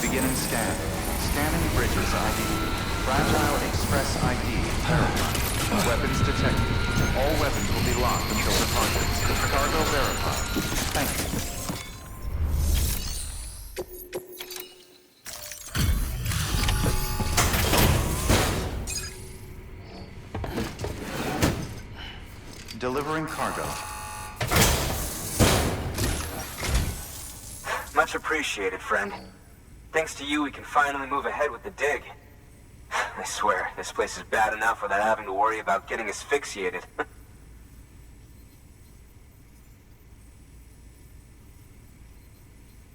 Beginning scan. Scanning bridges ID. Fragile Express ID. Verified. Weapons detected. All weapons will be locked until departure. Cargo verified. Thank you. Delivering cargo. Much appreciated, friend. Thanks to you, we can finally move ahead with the dig. I swear, this place is bad enough without having to worry about getting asphyxiated.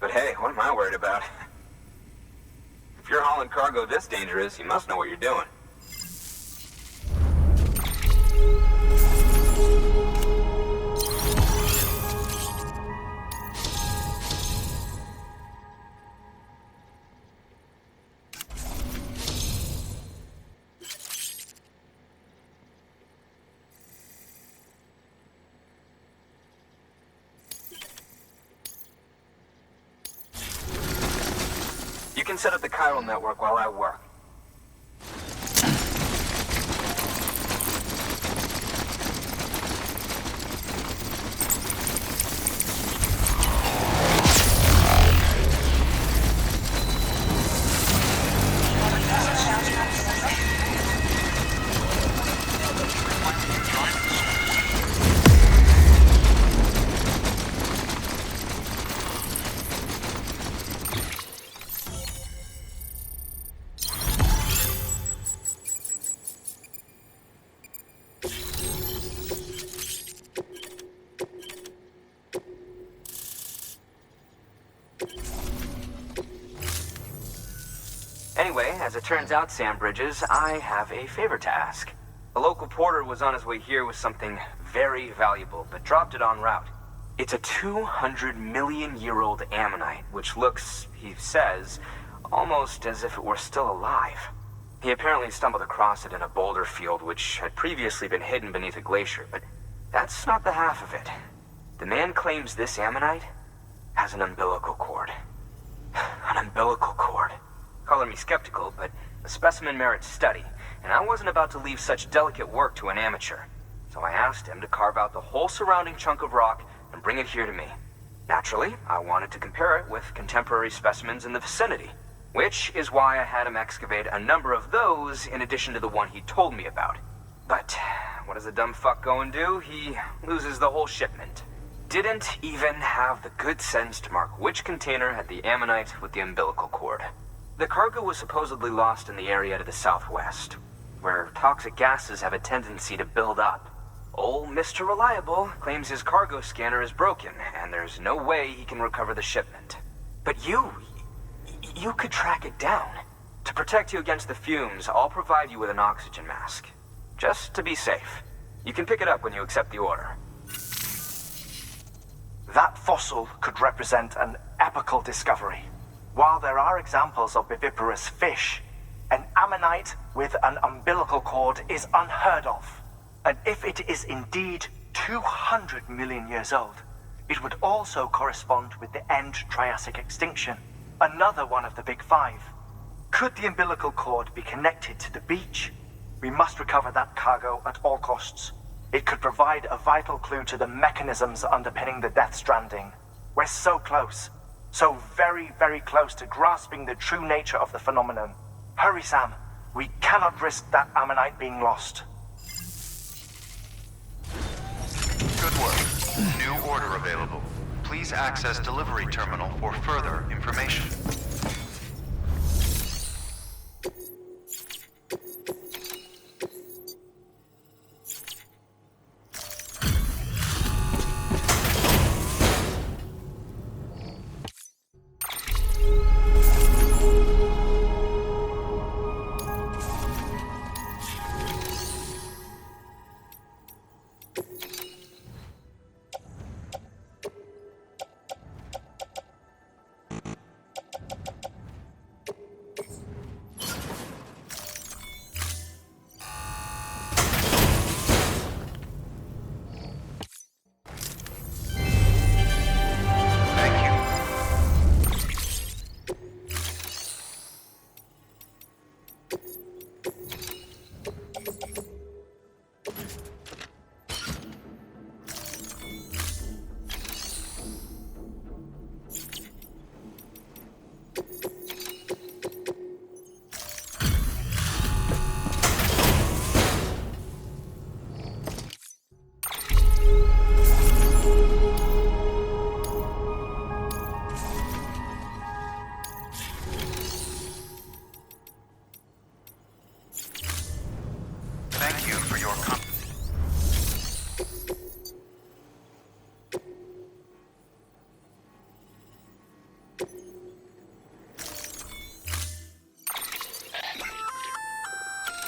But hey, what am I worried about? If you're hauling cargo this dangerous, you must know what you're doing. You can set up the chiral network while I work. Anyway, as it turns out, Sam Bridges, I have a favor to ask. A local porter was on his way here with something very valuable, but dropped it en route. It's a 200-million-year-old ammonite, which looks, he says, almost as if it were still alive. He apparently stumbled across it in a boulder field which had previously been hidden beneath a glacier, but that's not the half of it. The man claims this ammonite has an umbilical cord. An umbilical cord. Color me skeptical, but the specimen merits study, and I wasn't about to leave such delicate work to an amateur. So I asked him to carve out the whole surrounding chunk of rock and bring it here to me. Naturally, I wanted to compare it with contemporary specimens in the vicinity, which is why I had him excavate a number of those in addition to the one he told me about. But what does the dumb fuck go and do? He loses the whole shipment. Didn't even have the good sense to mark which container had the ammonite with the umbilical cord. The cargo was supposedly lost in the area to the southwest, where toxic gases have a tendency to build up. Old Mr. Reliable claims his cargo scanner is broken, and there's no way he can recover the shipment. But you could track it down. To protect you against the fumes, I'll provide you with an oxygen mask. Just to be safe. You can pick it up when you accept the order. That fossil could represent an epochal discovery. While there are examples of viviparous fish, an ammonite with an umbilical cord is unheard of. And if it is indeed 200 million years old, it would also correspond with the end Triassic extinction, another one of the big five. Could the umbilical cord be connected to the beach? We must recover that cargo at all costs. It could provide a vital clue to the mechanisms underpinning the Death Stranding. We're so close. So very, very close to grasping the true nature of the phenomenon. Hurry, Sam. We cannot risk that ammonite being lost. Good work. New order available. Please access delivery terminal for further information.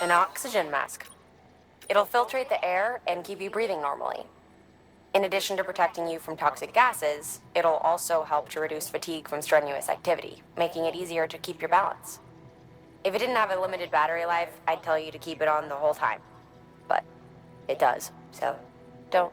An oxygen mask. It'll filtrate the air and keep you breathing normally. In addition to protecting you from toxic gases, it'll also help to reduce fatigue from strenuous activity, making it easier to keep your balance. If it didn't have a limited battery life, I'd tell you to keep it on the whole time. But it does, so don't.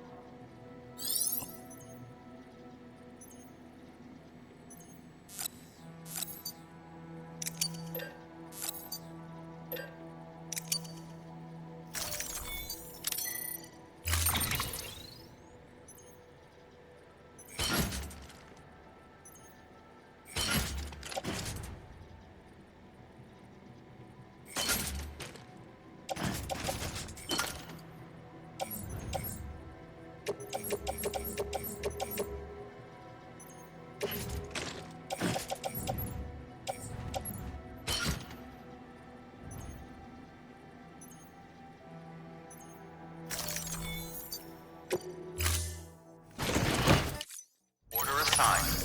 Order assigned.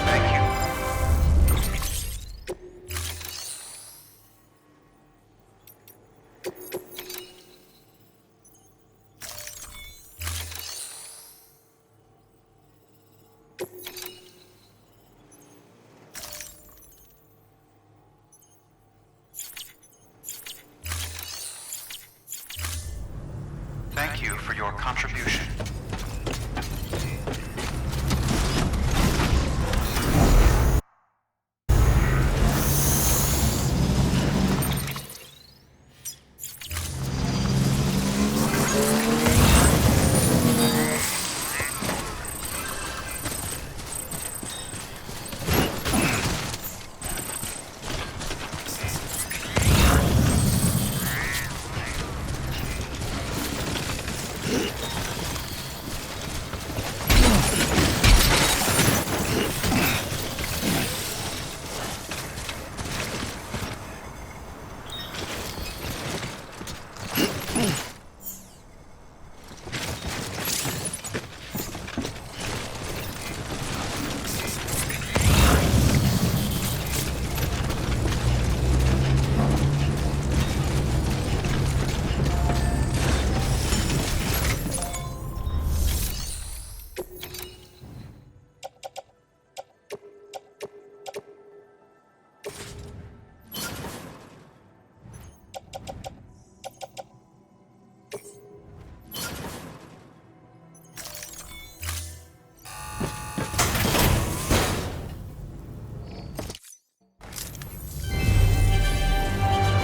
Thank you. Thank you for your contribution.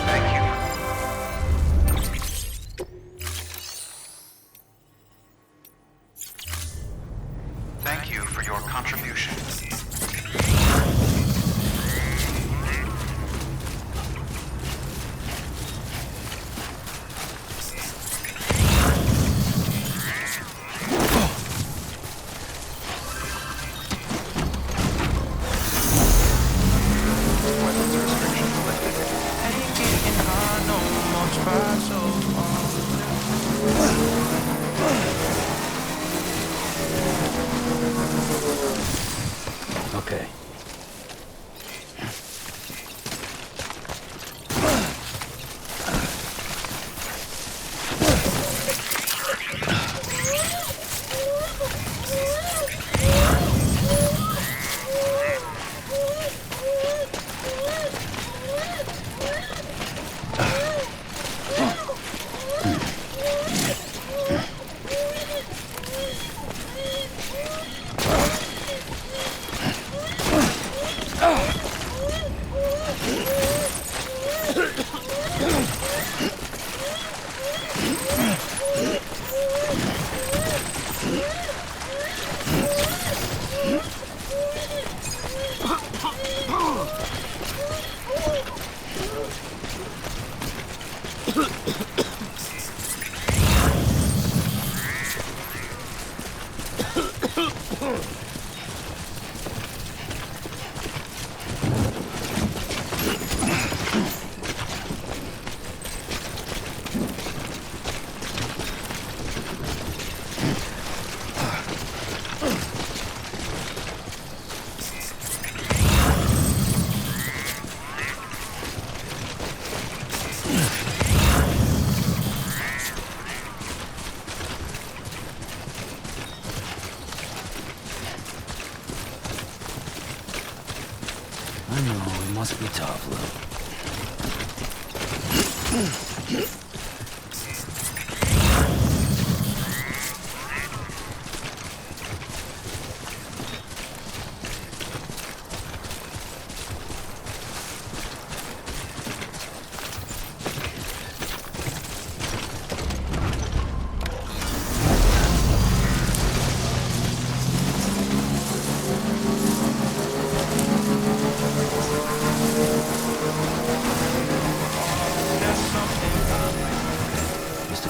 Thank you. Thank you for your contribution. Weapons restrictions lifted. Must be tough, Lou.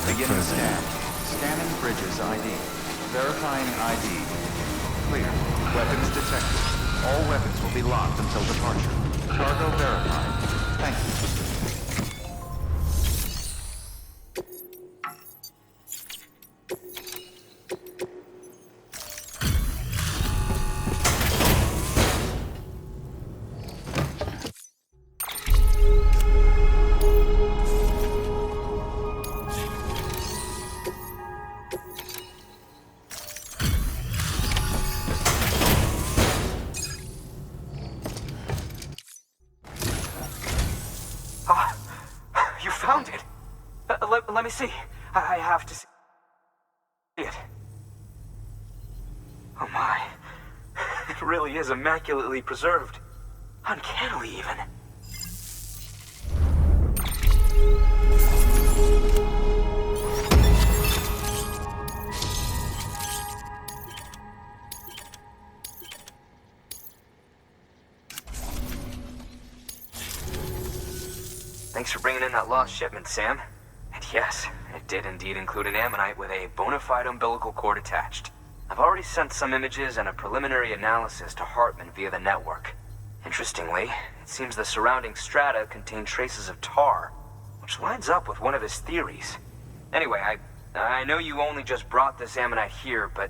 Begin the scan. Scanning bridges ID. Verifying ID. Clear. Weapons detected. All weapons will be locked until departure. Cargo verified. Thank you. Found it. Let me see. I have to see it. Oh my. It really is immaculately preserved. Uncannily even. Thanks for bringing in that lost shipment, Sam. And yes, it did indeed include an ammonite with a bona fide umbilical cord attached. I've already sent some images and a preliminary analysis to Hartman via the network. Interestingly, it seems the surrounding strata contain traces of tar, which lines up with one of his theories. Anyway, I know you only just brought this ammonite here, but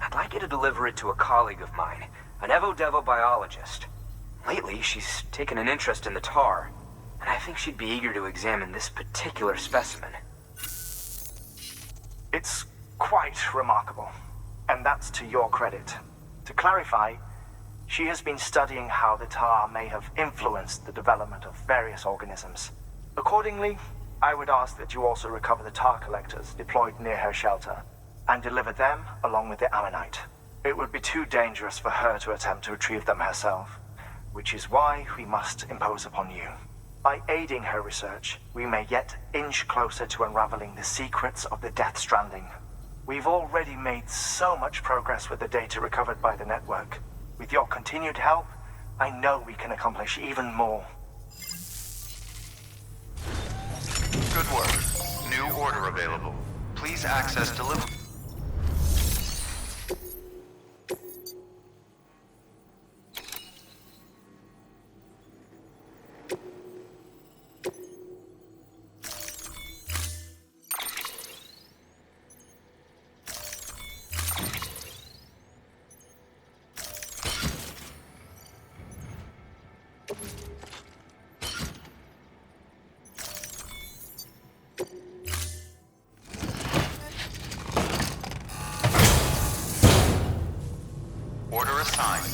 I'd like you to deliver it to a colleague of mine, an Evo-Devo biologist. Lately, she's taken an interest in the tar, and I think she'd be eager to examine this particular specimen. It's quite remarkable, and that's to your credit. To clarify, she has been studying how the tar may have influenced the development of various organisms. Accordingly, I would ask that you also recover the tar collectors deployed near her shelter, and deliver them along with the ammonite. It would be too dangerous for her to attempt to retrieve them herself, which is why we must impose upon you. By aiding her research, we may yet inch closer to unraveling the secrets of the Death Stranding. We've already made so much progress with the data recovered by the network. With your continued help, I know we can accomplish even more. Good work. New order available. Please access delivery. Order assigned.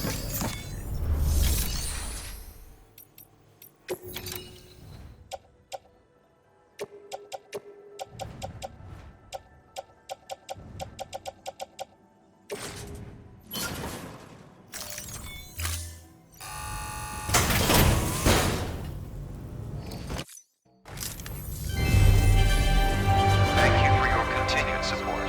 Thank you for your continued support.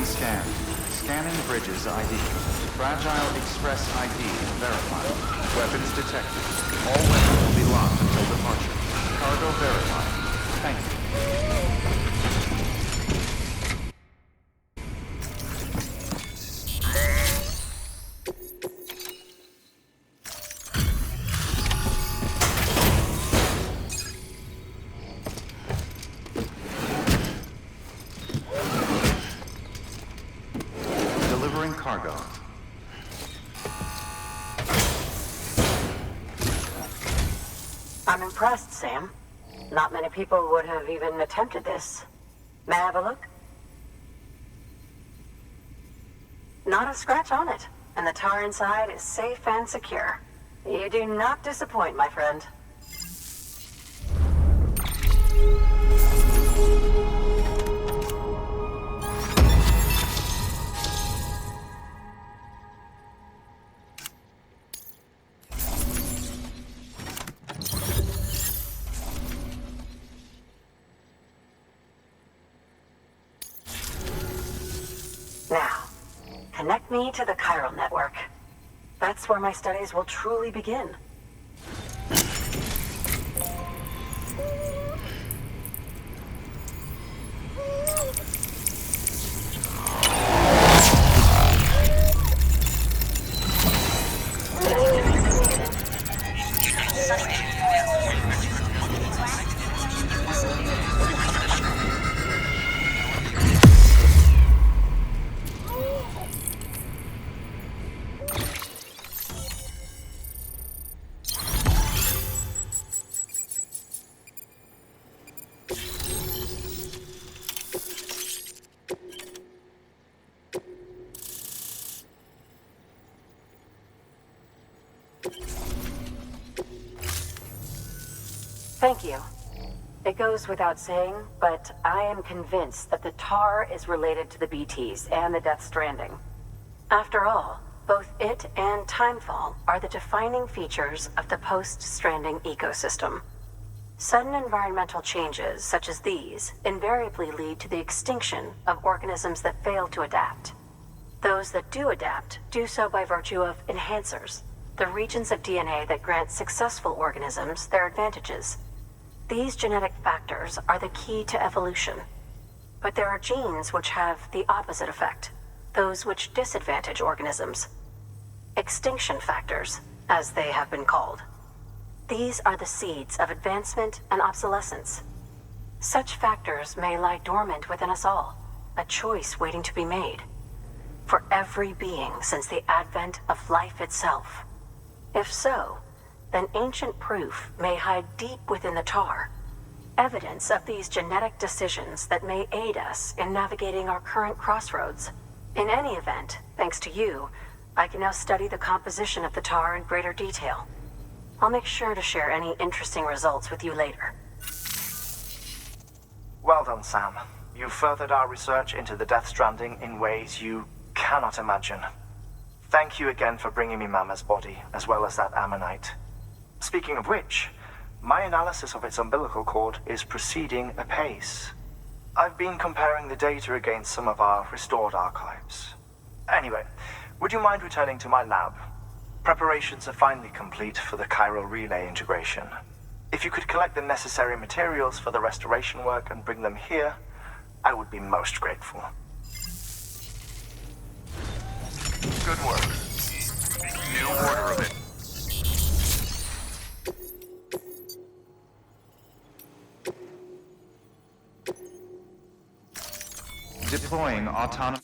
Being scanned. Scanning bridges ID. Fragile Express ID verified. Weapons detected. All weapons will be locked until departure. Cargo verified. Thank you. Delivering cargo. I'm impressed, Sam. Not many people would have even attempted this. May I have a look? Not a scratch on it, and the tar inside is safe and secure. You do not disappoint, my friend. Now, connect me to the chiral network. That's where my studies will truly begin. Thank you. It goes without saying, but I am convinced that the tar is related to the BTs and the Death Stranding. After all, both it and Timefall are the defining features of the post-Stranding ecosystem. Sudden environmental changes such as these invariably lead to the extinction of organisms that fail to adapt. Those that do adapt do so by virtue of enhancers, the regions of DNA that grant successful organisms their advantages. These genetic factors are the key to evolution. But there are genes which have the opposite effect, those which disadvantage organisms. Extinction factors, as they have been called. These are the seeds of advancement and obsolescence. Such factors may lie dormant within us all, a choice waiting to be made. For every being since the advent of life itself. If so, then ancient proof may hide deep within the tar. Evidence of these genetic decisions that may aid us in navigating our current crossroads. In any event, thanks to you, I can now study the composition of the tar in greater detail. I'll make sure to share any interesting results with you later. Well done, Sam. You furthered our research into the Death Stranding in ways you cannot imagine. Thank you again for bringing me Mama's body, as well as that ammonite. Speaking of which, my analysis of its umbilical cord is proceeding apace. I've been comparing the data against some of our restored archives. Anyway, would you mind returning to my lab? Preparations are finally complete for the chiral relay integration. If you could collect the necessary materials for the restoration work and bring them here, I would be most grateful. Good work. New order of it. Deploying autonomous.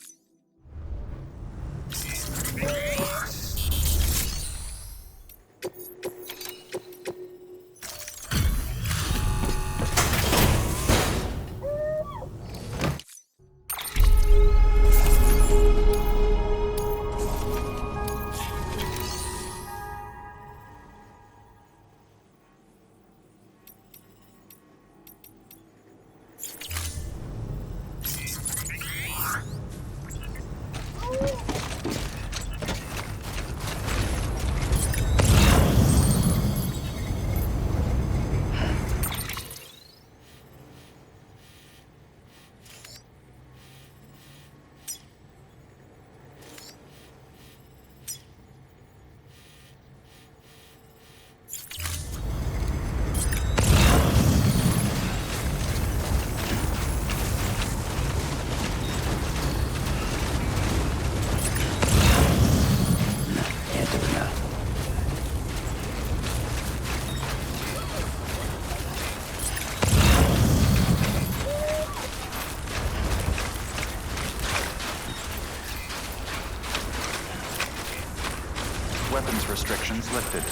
weapons restrictions lifted.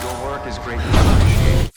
Your work is greatly appreciated.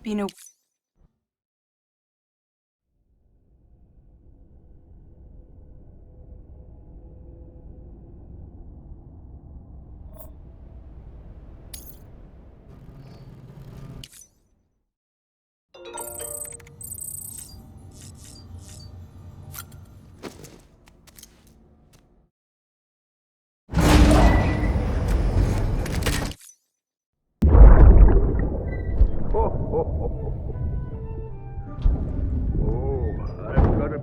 Been a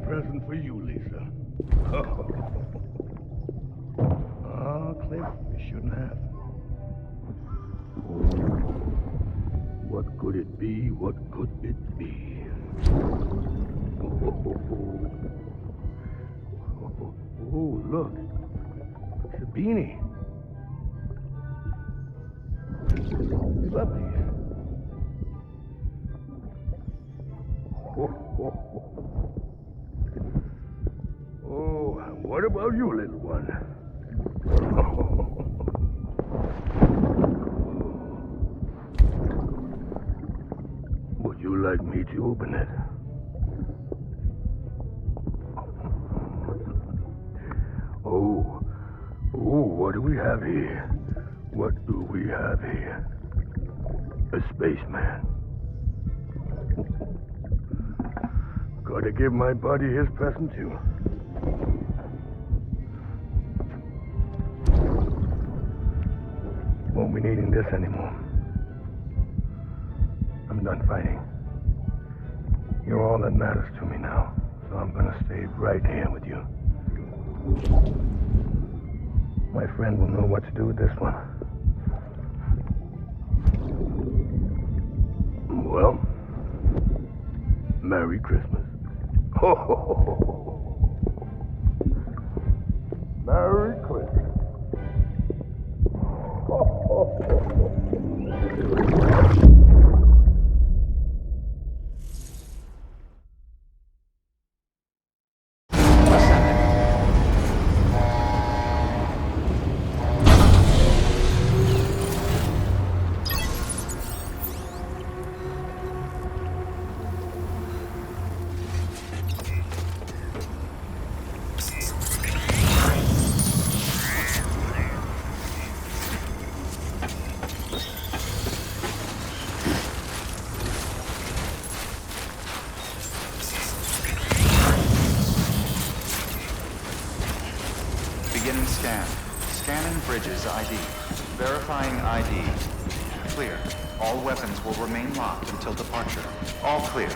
present for you, Lisa. Oh, Cliff, you shouldn't have. What could it be? What could it be? Oh, look. It's a beanie. You love these. Oh, what about you, little one? Would you like me to open it? Oh, what do we have here? What do we have here? A spaceman. Gotta give my buddy his present too. Won't be needing this anymore. I'm done fighting. You're all that matters to me now, so I'm gonna stay right here with you. My friend will know what to do with this one. Well, Merry Christmas. Ho, ho, ho, ho. Merry Christmas. Ho, ho, ho, ho. Beginning scan. Scanning bridges ID. Verifying ID. Clear. All weapons will remain locked until departure. All clear.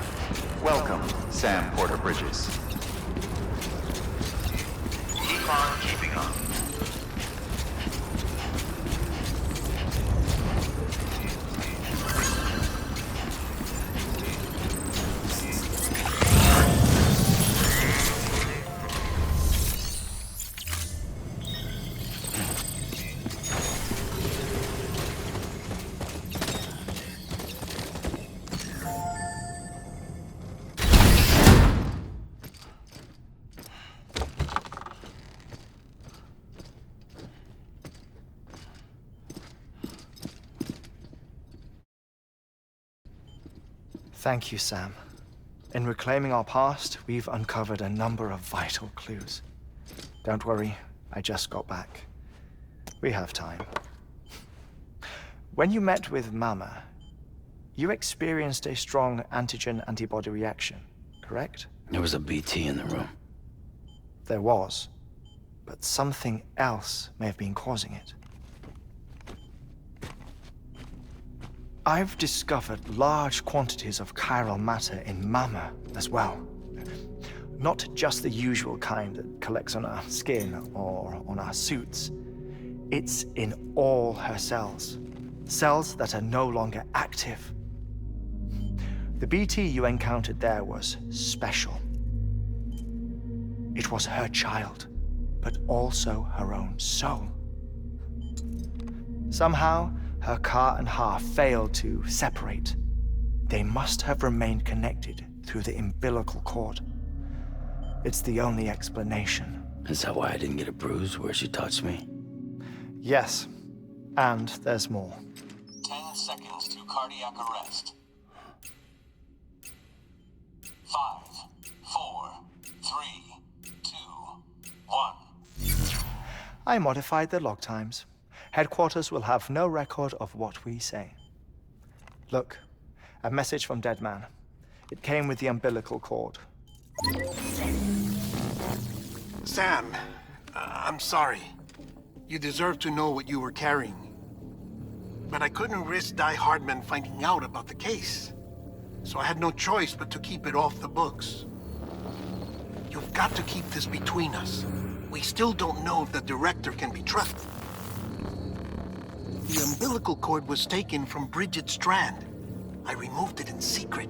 Welcome, Sam Porter Bridges. Keep on keeping on. Thank you, Sam. In reclaiming our past, we've uncovered a number of vital clues. Don't worry, I just got back. We have time. When you met with Mama, you experienced a strong antigen-antibody reaction, correct? There was a BT in the room. There was, but something else may have been causing it. I've discovered large quantities of chiral matter in Mama as well. Not just the usual kind that collects on our skin or on our suits. It's in all her cells. Cells that are no longer active. The BT you encountered there was special. It was her child, but also her own soul. Somehow, her car and half failed to separate. They must have remained connected through the umbilical cord. It's the only explanation. Is that why I didn't get a bruise where she touched me? Yes, and there's more. 10 seconds to cardiac arrest. 5, 4, 3, 2, 1. I modified the log times. Headquarters will have no record of what we say. Look, a message from Dead Man. It came with the umbilical cord. Sam, I'm sorry. You deserve to know what you were carrying. But I couldn't risk Die Hardman finding out about the case. So I had no choice but to keep it off the books. You've got to keep this between us. We still don't know if the director can be trusted. The umbilical cord was taken from Bridget Strand. I removed it in secret.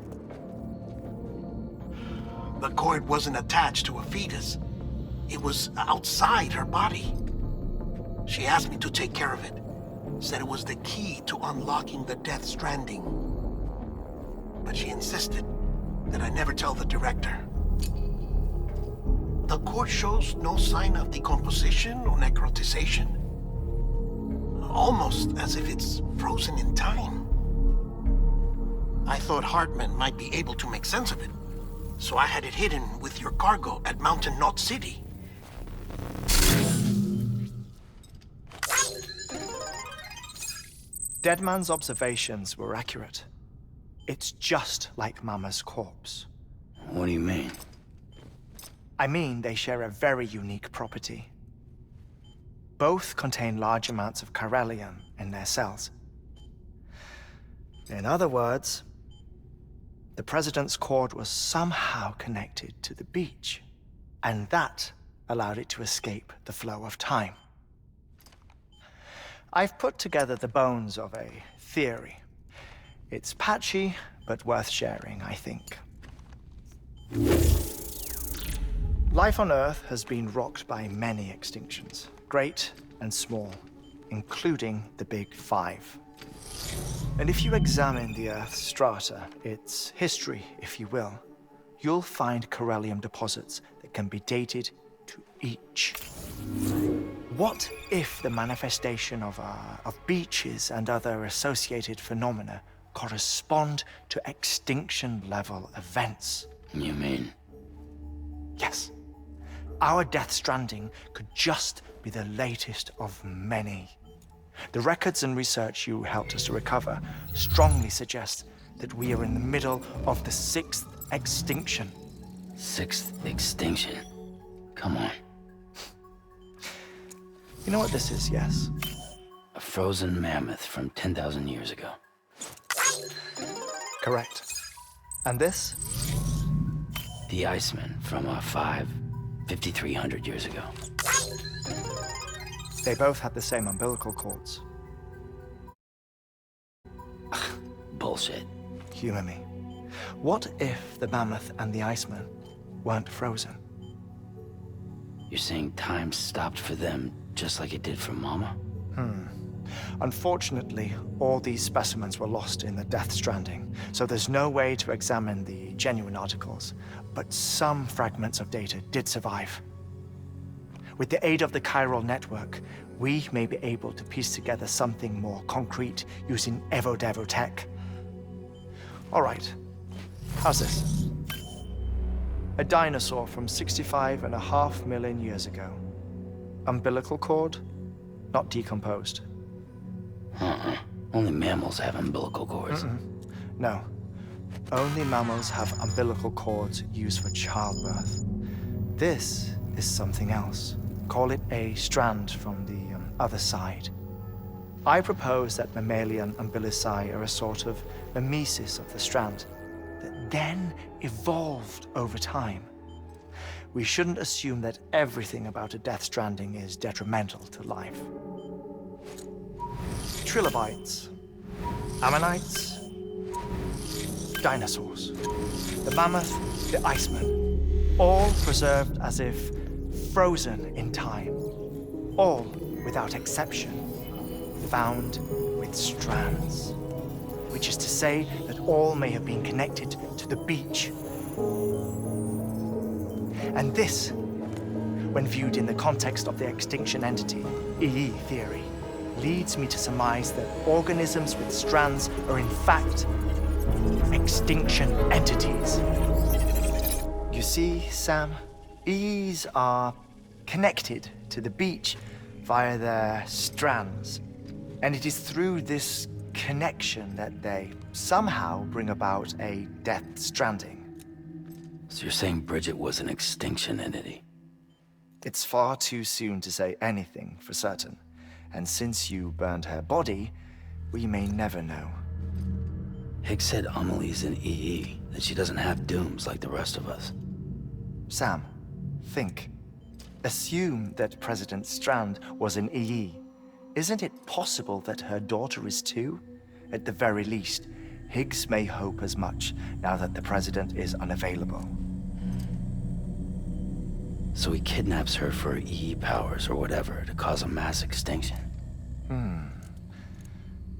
The cord wasn't attached to a fetus. It was outside her body. She asked me to take care of it. Said it was the key to unlocking the Death Stranding. But she insisted that I never tell the director. The cord shows no sign of decomposition or necrotization. Almost as if it's frozen in time. I thought Hartman might be able to make sense of it, so I had it hidden with your cargo at Mountain Knot City. Deadman's observations were accurate. It's just like Mama's corpse. What do you mean? I mean, they share a very unique property. Both contain large amounts of chiralium in their cells. In other words, the president's cord was somehow connected to the beach, and that allowed it to escape the flow of time. I've put together the bones of a theory. It's patchy, but worth sharing, I think. Life on Earth has been rocked by many extinctions, great and small, including the Big Five. And if you examine the Earth's strata, its history, if you will, you'll find chiralium deposits that can be dated to each. What if the manifestation of beaches and other associated phenomena correspond to extinction-level events? You mean? Yes. Our Death Stranding could just be the latest of many. The records and research you helped us to recover strongly suggest that we are in the middle of the 6th extinction. 6th extinction? Come on. You know what this is, yes? A frozen mammoth from 10,000 years ago. Correct. And this? The Iceman from 5,300 years ago. They both had the same umbilical cords. Bullshit. Humor me. What if the mammoth and the Iceman weren't frozen? You're saying time stopped for them just like it did for Mama? Unfortunately, all these specimens were lost in the Death Stranding, so there's no way to examine the genuine articles. But some fragments of data did survive. With the aid of the chiral network, we may be able to piece together something more concrete using Evo-Devo tech. All right, how's this? A dinosaur from 65.5 million years ago. Umbilical cord, not decomposed. Only mammals have umbilical cords. No, only mammals have umbilical cords used for childbirth. This is something else. Call it a strand from the other side. I propose that mammalian umbilici are a sort of mimesis of the strand that then evolved over time. We shouldn't assume that everything about a Death Stranding is detrimental to life. Trilobites, ammonites, dinosaurs, the mammoth, the Iceman, all preserved as if frozen in time, all without exception, found with strands, which is to say that all may have been connected to the beach. And this, when viewed in the context of the extinction entity, EE theory, leads me to surmise that organisms with strands are in fact extinction entities. You see, Sam, EEs are connected to the beach via their strands. And it is through this connection that they somehow bring about a Death Stranding. So you're saying Bridget was an extinction entity? It's far too soon to say anything for certain. And since you burned her body, we may never know. Higgs said Amelie's an EE, that she doesn't have dooms like the rest of us. Sam, think. Assume that President Strand was an EE. Isn't it possible that her daughter is too? At the very least, Higgs may hope as much now that the president is unavailable. So he kidnaps her for EE powers or whatever to cause a mass extinction.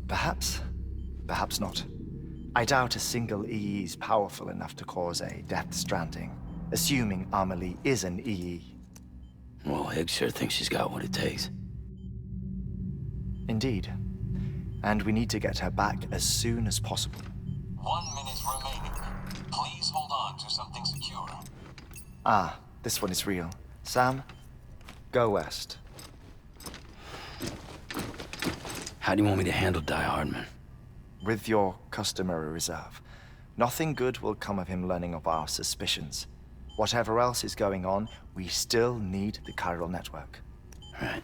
Perhaps. Perhaps not. I doubt a single EE is powerful enough to cause a Death Stranding, assuming Amelie is an EE. Well, Higgs sure thinks she's got what it takes. Indeed. And we need to get her back as soon as possible. 1 minute remaining. Please hold on to something secure. Ah, this one is real. Sam, go west. How do you want me to handle Die Hardman? With your customary reserve. Nothing good will come of him learning of our suspicions. Whatever else is going on, we still need the chiral network. Right.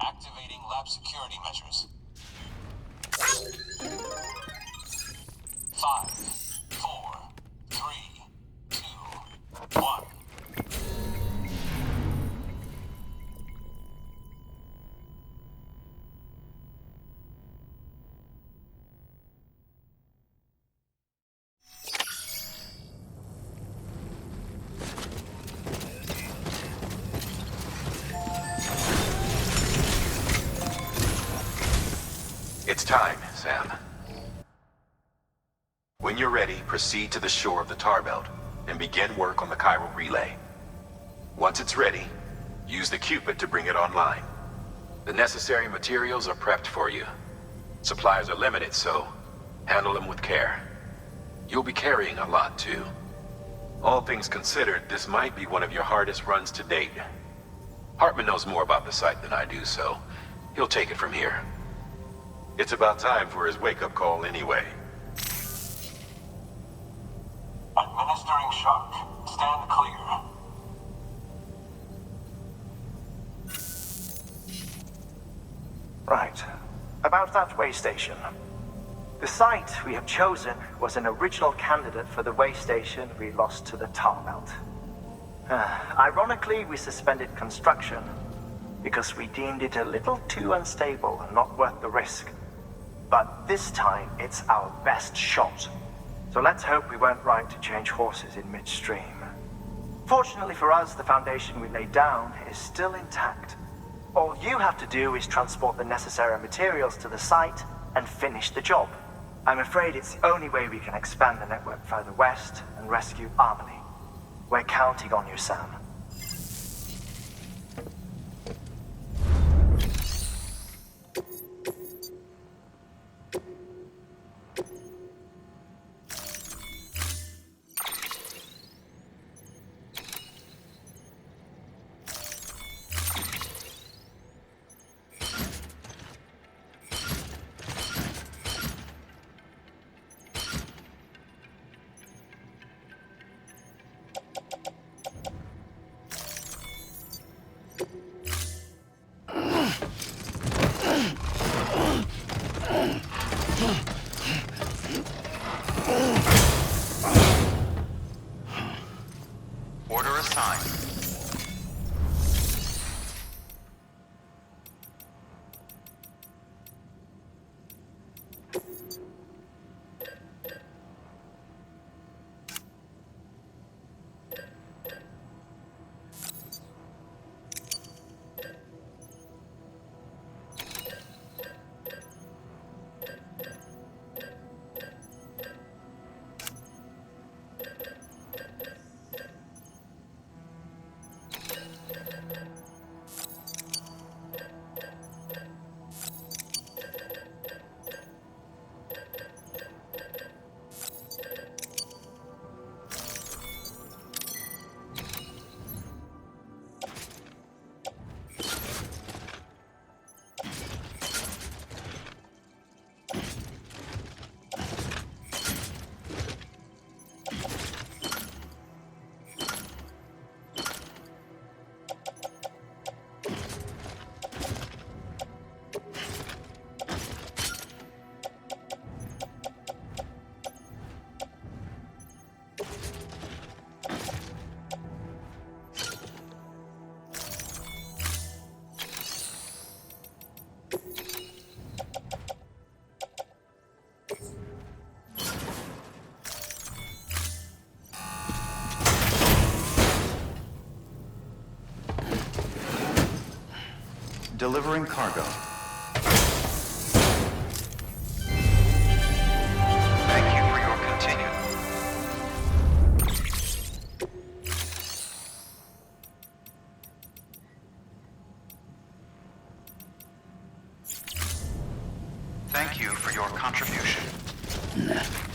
Activating lab security measures. 5, 4, 3, 2, 1. It's time, Sam. When you're ready, proceed to the shore of the tar belt and begin work on the chiral relay. Once it's ready, use the Cupid to bring it online. The necessary materials are prepped for you. Supplies are limited, so handle them with care. You'll be carrying a lot, too. All things considered, this might be one of your hardest runs to date. Hartman knows more about the site than I do, so he'll take it from here. It's about time for his wake-up call anyway. Administering shock. Stand clear. Right. About that way station. The site we have chosen was an original candidate for the way station we lost to the tar belt. Ironically, we suspended construction because we deemed it a little too unstable and not worth the risk. But this time, it's our best shot. So let's hope we weren't right to change horses in midstream. Fortunately for us, the foundation we laid down is still intact. All you have to do is transport the necessary materials to the site and finish the job. I'm afraid it's the only way we can expand the network further west and rescue Harmony. We're counting on you, Sam. Order assigned. Delivering cargo. Thank you for your continued. Thank you for your contribution.